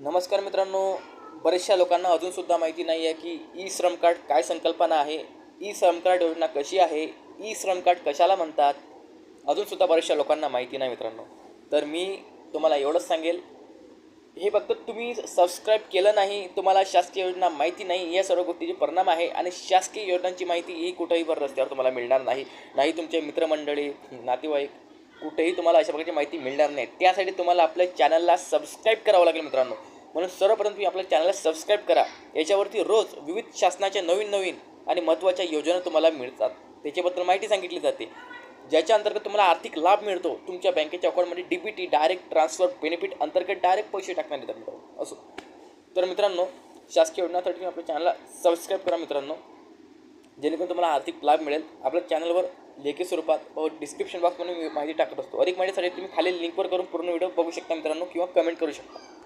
नमस्कार मित्रांनो. बऱ्याचशा लोकांना अजूनसुद्धा माहिती नाही आहे की ई श्रम कार्ड काय संकल्पना आहे, ई श्रम कार्ड योजना कशी आहे, ई श्रम कार्ड कशाला म्हणतात, अजूनसुद्धा बऱ्याचशा लोकांना माहिती नाही मित्रांनो. तर मी तुम्हाला एवढंच सांगेल, हे फक्त तुम्ही सबस्क्राईब केलं नाही, तुम्हाला शासकीय योजना माहिती नाही, या सर्व गोष्टीचे परिणाम आहे. आणि शासकीय योजनांची माहिती ही कुठेही बरं रस्त्यावर तुम्हाला मिळणार नाही, नाही तुमचे मित्रमंडळी, नातेवाईक कुठेही तुम्हाला अशा प्रकारची माहिती मिळणार नाही. त्यासाठी तुम्हाला आपल्या चॅनलला सबस्क्राईब करावं लागेल मित्रांनो. म्हणून सर्वप्रथम तुम्ही आपल्या चॅनलला सबस्क्राईब करा. याच्यावरती रोज विविध शासनाच्या नवीन नवीन आणि महत्त्वाच्या योजना तुम्हाला मिळतात, त्याच्याबद्दल माहिती सांगितली जाते, ज्याच्या अंतर्गत तुम्हाला आर्थिक लाभ मिळतो. तुमच्या बँकेच्या अकाउंटमध्ये DBT डायरेक्ट ट्रान्सफर बेनिफिट अंतर्गत डायरेक्ट पैसे टाकण्यात येतात मित्रांनो. असो तर मित्रांनो, शासकीय योजनासाठी तुम्ही आपल्या चॅनलला सबस्क्राईब करा मित्रांनो, जेणेकरून तुम्हाला आर्थिक लाभ मिळेल. आपल्या चॅनलवर लेखी स्वरूपात व डिस्क्रिप्शन बॉक्समध्ये मी माहिती टाकत असतो. अधिक माहितीसाठी तुम्ही खालील लिंकवर करून पूर्ण व्हिडिओ बघू शकता मित्रांनो, किंवा कमेंट करू शकता.